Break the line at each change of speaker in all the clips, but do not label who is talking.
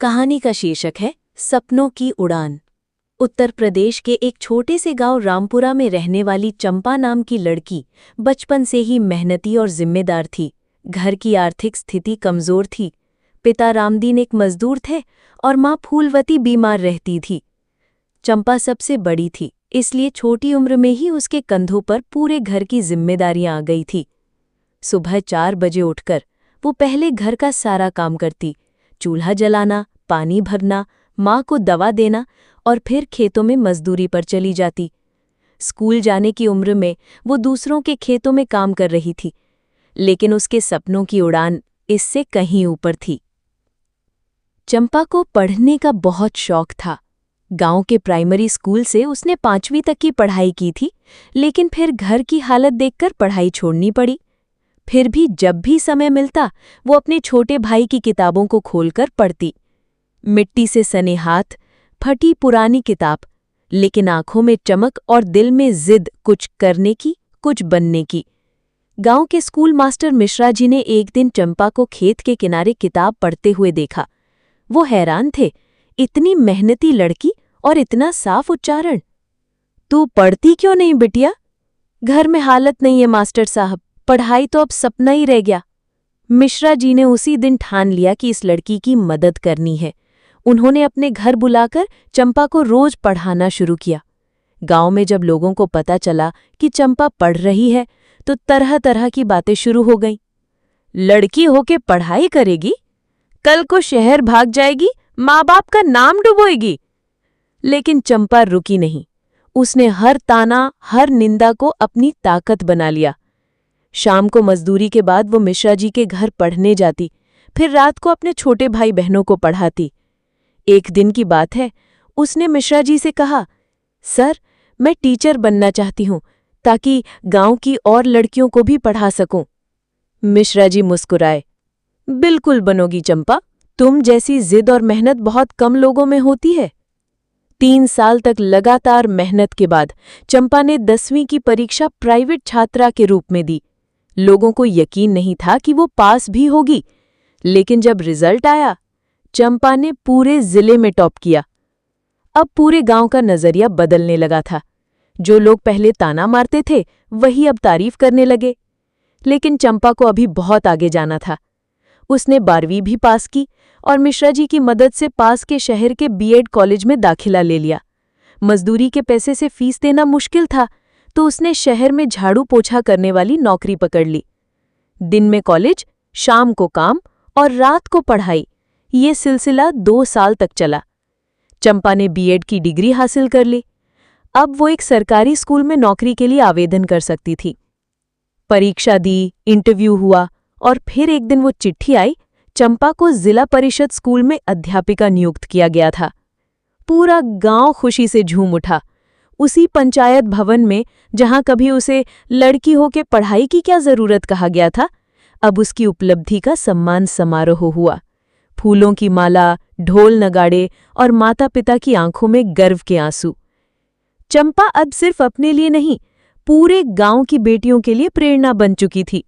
कहानी का शीर्षक है सपनों की उड़ान। उत्तर प्रदेश के एक छोटे से गांव रामपुरा में रहने वाली चंपा नाम की लड़की बचपन से ही मेहनती और जिम्मेदार थी। घर की आर्थिक स्थिति कमजोर थी। पिता रामदीन एक मजदूर थे और माँ फूलवती बीमार रहती थी। चंपा सबसे बड़ी थी, इसलिए छोटी उम्र में ही उसके कंधों पर पूरे घर की जिम्मेदारियां आ गई थी। सुबह 4 बजे उठकर वो पहले घर का सारा काम करती, चूल्हा जलाना, पानी भरना, माँ को दवा देना और फिर खेतों में मजदूरी पर चली जाती। स्कूल जाने की उम्र में वो दूसरों के खेतों में काम कर रही थी, लेकिन उसके सपनों की उड़ान इससे कहीं ऊपर थी। चंपा को पढ़ने का बहुत शौक था। गांव के प्राइमरी स्कूल से उसने 5वीं तक की पढ़ाई की थी, लेकिन फिर घर की हालत देखकर पढ़ाई छोड़नी पड़ी। फिर भी जब भी समय मिलता वो अपने छोटे भाई की किताबों को खोलकर पढ़ती। मिट्टी से सने हाथ, फटी पुरानी किताब, लेकिन आंखों में चमक और दिल में जिद कुछ करने की, कुछ बनने की। गांव के स्कूल मास्टर मिश्रा जी ने एक दिन चंपा को खेत के किनारे किताब पढ़ते हुए देखा। वो हैरान थे, इतनी मेहनती लड़की और इतना साफ उच्चारण। तू पढ़ती क्यों नहीं बिटिया? घर में हालत नहीं है मास्टर साहब, पढ़ाई तो अब सपना ही रह गया। मिश्रा जी ने उसी दिन ठान लिया कि इस लड़की की मदद करनी है। उन्होंने अपने घर बुलाकर चंपा को रोज पढ़ाना शुरू किया। गांव में जब लोगों को पता चला कि चंपा पढ़ रही है तो तरह तरह की बातें शुरू हो गईं। लड़की होके पढ़ाई करेगी, कल को शहर भाग जाएगी, माँ बाप का नाम डुबोएगी। लेकिन चंपा रुकी नहीं। उसने हर ताना, हर निंदा को अपनी ताकत बना लिया। शाम को मजदूरी के बाद वो मिश्रा जी के घर पढ़ने जाती, फिर रात को अपने छोटे भाई बहनों को पढ़ाती। एक दिन की बात है, उसने मिश्रा जी से कहा, सर, मैं टीचर बनना चाहती हूँ ताकि गांव की और लड़कियों को भी पढ़ा सकूं। मिश्रा जी मुस्कुराए। बिल्कुल बनोगी चंपा, तुम जैसी जिद और मेहनत बहुत कम लोगों में होती है। 3 साल तक लगातार मेहनत के बाद चंपा ने 10वीं की परीक्षा प्राइवेट छात्रा के रूप में दी। लोगों को यकीन नहीं था कि वो पास भी होगी, लेकिन जब रिजल्ट आया, चंपा ने पूरे जिले में टॉप किया। अब पूरे गांव का नजरिया बदलने लगा था। जो लोग पहले ताना मारते थे, वही अब तारीफ करने लगे। लेकिन चंपा को अभी बहुत आगे जाना था। उसने 12वीं भी पास की और मिश्रा जी की मदद से पास के शहर के बीएड कॉलेज में दाखिला ले लिया। मजदूरी के पैसे से फीस देना मुश्किल था, तो उसने शहर में झाड़ू पोछा करने वाली नौकरी पकड़ ली। दिन में कॉलेज, शाम को काम और रात को पढ़ाई, ये सिलसिला 2 साल तक चला। चंपा ने बीएड की डिग्री हासिल कर ली। अब वो एक सरकारी स्कूल में नौकरी के लिए आवेदन कर सकती थी। परीक्षा दी, इंटरव्यू हुआ और फिर एक दिन वो चिट्ठी आई, चंपा को जिला परिषद स्कूल में अध्यापिका नियुक्त किया गया था। पूरा गांव खुशी से झूम उठा। उसी पंचायत भवन में जहां कभी उसे लड़की होके पढ़ाई की क्या जरूरत कहा गया था, अब उसकी उपलब्धि का सम्मान समारोह हुआ। फूलों की माला, ढोल नगाड़े और माता पिता की आंखों में गर्व के आंसू। चंपा अब सिर्फ अपने लिए नहीं, पूरे गांव की बेटियों के लिए प्रेरणा बन चुकी थी।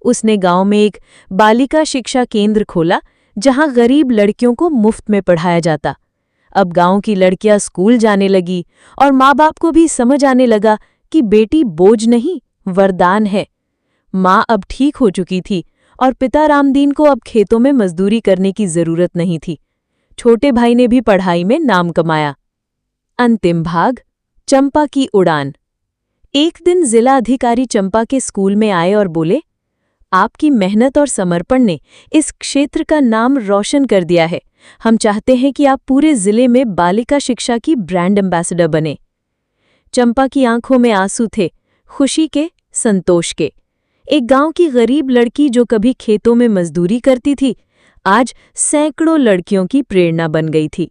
उसने गांव में एक बालिका शिक्षा केंद्र खोला, जहां गरीब लड़कियों को मुफ्त में पढ़ाया जाता। अब गांव की लड़कियां स्कूल जाने लगी और माँ बाप को भी समझ आने लगा कि बेटी बोझ नहीं, वरदान है। माँ अब ठीक हो चुकी थी और पिता रामदीन को अब खेतों में मजदूरी करने की जरूरत नहीं थी। छोटे भाई ने भी पढ़ाई में नाम कमाया। अंतिम भाग, चंपा की उड़ान। एक दिन जिला अधिकारी चंपा के स्कूल में आए और बोले, आपकी मेहनत और समर्पण ने इस क्षेत्र का नाम रोशन कर दिया है। हम चाहते हैं कि आप पूरे जिले में बालिका शिक्षा की ब्रांड एम्बेसडर बने। चंपा की आंखों में आंसू थे, खुशी के, संतोष के। एक गांव की गरीब लड़की जो कभी खेतों में मजदूरी करती थी, आज सैकड़ों लड़कियों की प्रेरणा बन गई थी।